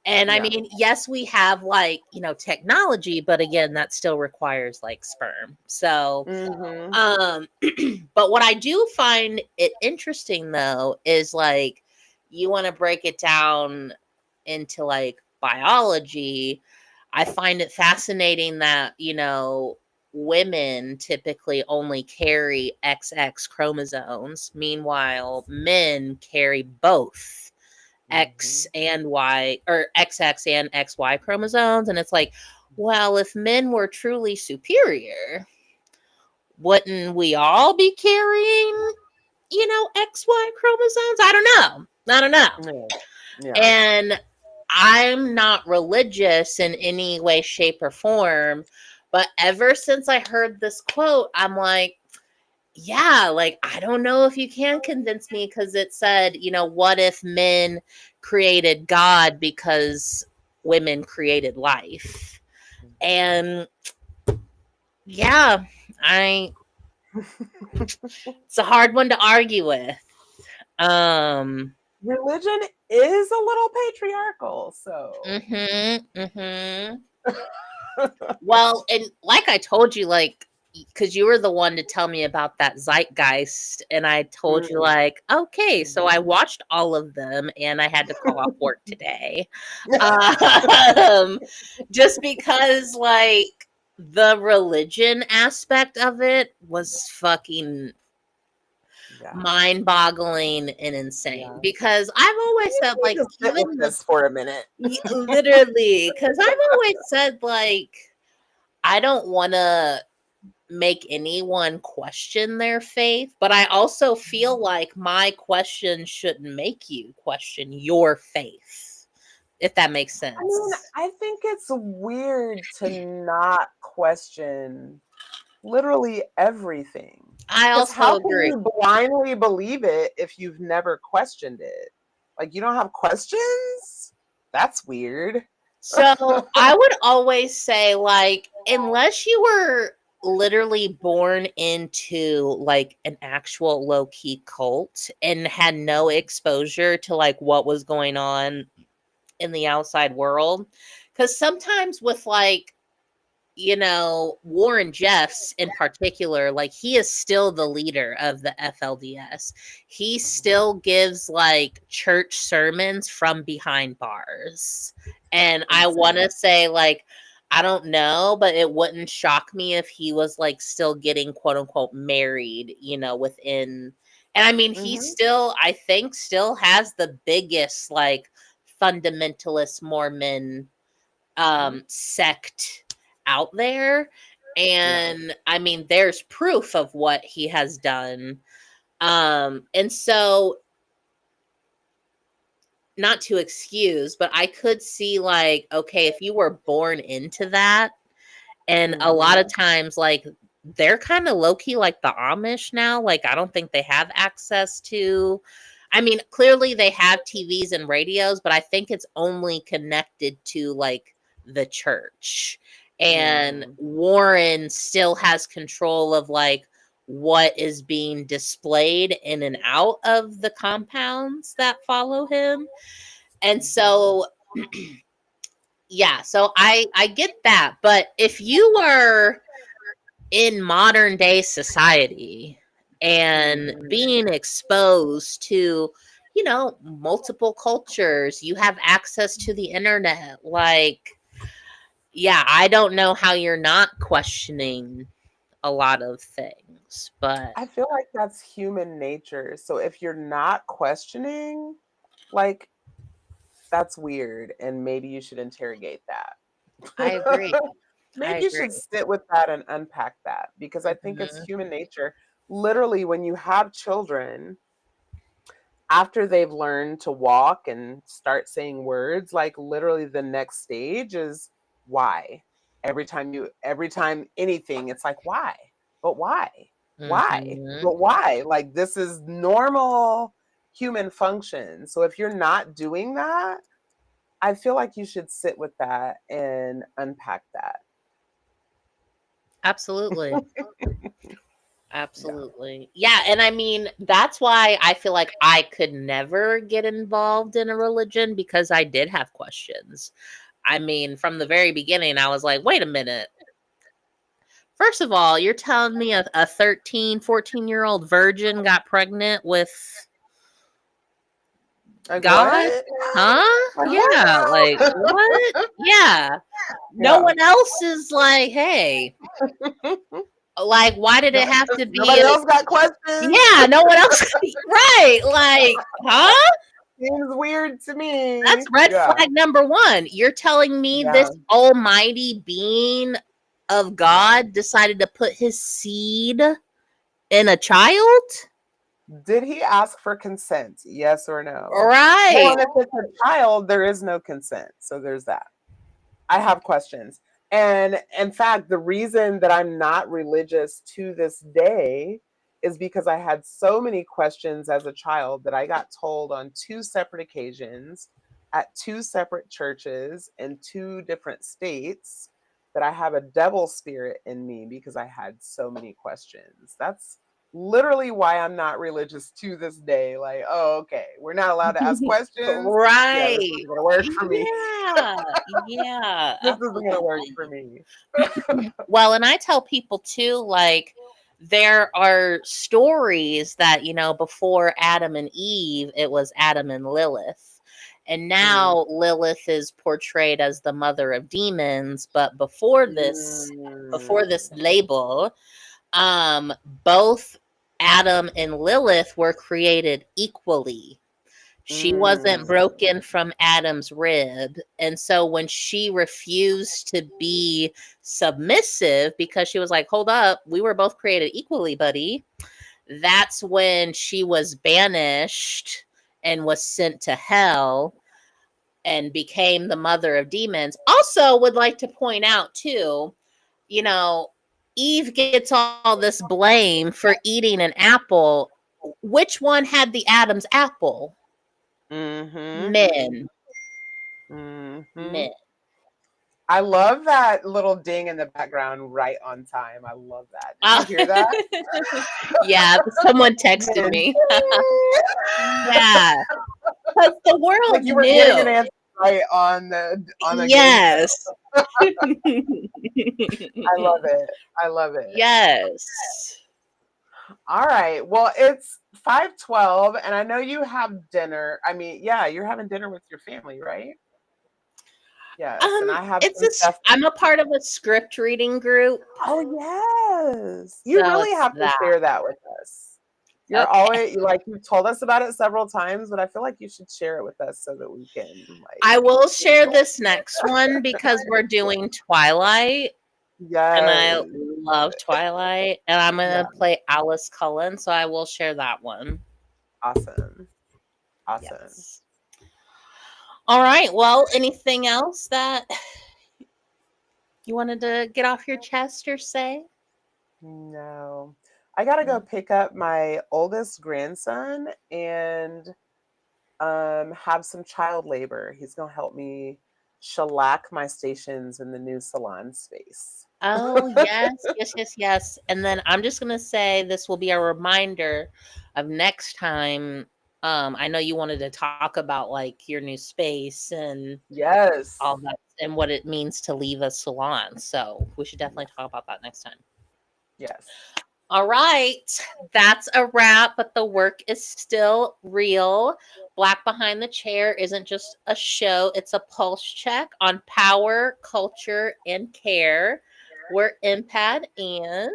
And I yeah. mean, yes, we have like, technology, but again, that still requires like sperm. So, Mhm. um, but what I do find it interesting though is like you want to break it down into like biology. I find it fascinating that, women typically only carry XX chromosomes. Meanwhile, men carry both X Mhm. and Y, or XX and XY chromosomes. And it's like, well, if men were truly superior, wouldn't we all be carrying, XY chromosomes? I don't know. I don't know. Yeah. Yeah. And I'm not religious in any way, shape, or form. But ever since I heard this quote, I'm like, yeah, like, I don't know if you can convince me because it said, what if men created God because women created life? And yeah, I it's a hard one to argue with. Um, Religion is a little patriarchal, so mhm. Well, and like I told you, like, because you were the one to tell me about that Zeitgeist, and I told you, Mhm. like, okay, so I Mhm. watched all of them, and I had to call off work today, um, just because, like, the religion aspect of it was fucking Yeah. mind-boggling and insane. Yeah. Because I've always You said, need like, to sit with even the this for a minute. literally, because I've always said, like, I don't want to make anyone question their faith, but I also feel like my question shouldn't make you question your faith, if that makes I mean, sense. I think it's weird to not question literally everything. I Because also how can agree. you blindly believe it if you've never questioned it? Like, you don't have questions? That's weird. So I would always say, like, unless you were literally born into like an actual low key cult and had no exposure to like what was going on in the outside world, because sometimes with like, Warren Jeffs in particular, like he is still the leader of the FLDS. He still gives like church sermons from behind bars. And I want to Insane. say, like, I don't know, but it wouldn't shock me if he was like still getting quote unquote married, within. And I mean, he Hmm. still, I think, still has the biggest like fundamentalist Mormon Hmm. sect out there. Yeah. And I mean, there's proof of what he has done. And so, not to excuse, but I could see like, okay, if you were born into that, and a lot of Hmm. times, like, they're kind of low key like the Amish now. Like, I don't think they have access to. I mean, clearly they have TVs and radios, but I think it's only connected to like the church. And Hmm. Warren still has control of like what is being displayed in and out of the compounds that follow him. And Hmm. so yeah, so I get that, but if you were in modern day society, and Mhm. being exposed to, you know, multiple cultures. You have access to the internet. Like, yeah, I don't know how you're not questioning a lot of things, but I feel like that's human nature. So if you're not questioning, like, that's weird, and maybe you should interrogate that. I agree. I Maybe you should agree. sit with that and unpack that, because I think it's Mhm. human nature. Literally, when you have children, after they've learned to walk and start saying words, like, literally the next stage is why. Every time anything, it's like, why? But why? Why? Mhm. But why? Like, this is normal human function. So if you're not doing that, I feel like you should sit with that and unpack that. Absolutely. Yeah. Absolutely. Yeah, and I mean, that's why I feel like I could never get involved in a religion, because I did have questions. I mean, from the very beginning, I was like, wait a minute. First of all, you're telling me a 13, 14-year-old virgin got pregnant with Like, God? what? Huh? Like, Yeah, like, what? what? Yeah. No Yeah. one else is like, hey, like, why did No, it have to be nobody a else got questions? yeah, no one else right, like, huh? Seems weird to That's me. red Yeah. flag number 1. You're telling me Yeah. this almighty being of Yeah. God decided to put his seed in a child? Did he ask for consent? Yes or no? Well, Right. and if it's a child, there is no consent. So there's that. I have questions. And in fact, the reason that I'm not religious to this day is because I had so many questions as a child that I got told on 2 separate occasions at 2 separate churches in 2 different states that I have a devil spirit in me because I had so many questions. That's literally why I'm not religious to this day. Like, oh, okay, we're not allowed to ask questions. Yeah, this Right. isn't gonna work for me. Yeah. Yeah, This isn't gonna work for absolutely. me. Well, and I tell people too, like, there are stories that, you know, before Adam and Eve, it was Adam and Lilith. And Mm, now Lilith is portrayed as the mother of demons, but before this mm, label, both Adam and Lilith were created equally. She wasn't mm. broken from Adam's rib. And so when she refused to be submissive, because she was like, hold up, we were both created equally, buddy, that's when she was banished and was sent to hell and became the mother of demons. Also, would like to point out, too, you know, Eve gets all this blame for eating an apple. Which one had the Adam's apple? Mhm, Men. mhm. Men. I love that little ding in the background right on time. I love that. Did you Uh, hear that? yeah, someone texted Man. me. Yeah, because the Like world you were getting an knew. answer right on the game show. Yes. I love it. I love it. Yes. All right. Well, it's 5:12 and I know you have dinner. I mean, yeah, you're having dinner with your family, right? Yes, and I have It's some stuff. I'm a part of a script reading group, Oh, yes. You so really it's have to that. share that with us. You're Okay. always like you've told us about it several times, but I feel like you should share it with us so that we can like I will share enjoy. this next one because we're doing Twilight, and I Yes. love Twilight, and I'm Yeah. gonna play Alice Cullen, so I will share that one. Awesome. Awesome. Yes. All right. Well, anything else that you wanted to get off your chest or say? No. I gotta go Mm. pick up my oldest grandson and have some child labor. He's gonna help me shellac my stations in the new salon space. Oh, yes, yes, yes, yes. And then I'm just gonna say this will be a reminder of next time. I know you wanted to talk about like your new space and Yes. all that and what it means to leave a salon. So we should definitely talk about that next time. Yes. All right, that's a wrap, but the work is still real. Black Behind the Chair isn't just a show, it's a pulse check on power, culture, and care. We're Impad and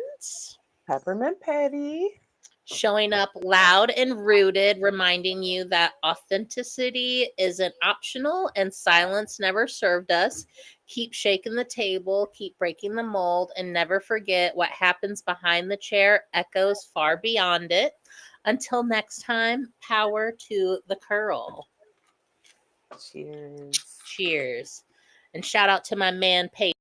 Peppermint Patty. showing up loud and rooted, reminding you that authenticity isn't optional and silence never served us. Keep shaking the table, keep breaking the mold, and never forget what happens behind the chair echoes far beyond it. Until next time, power to the curl. Cheers. Cheers. And shout out to my man, Peyton.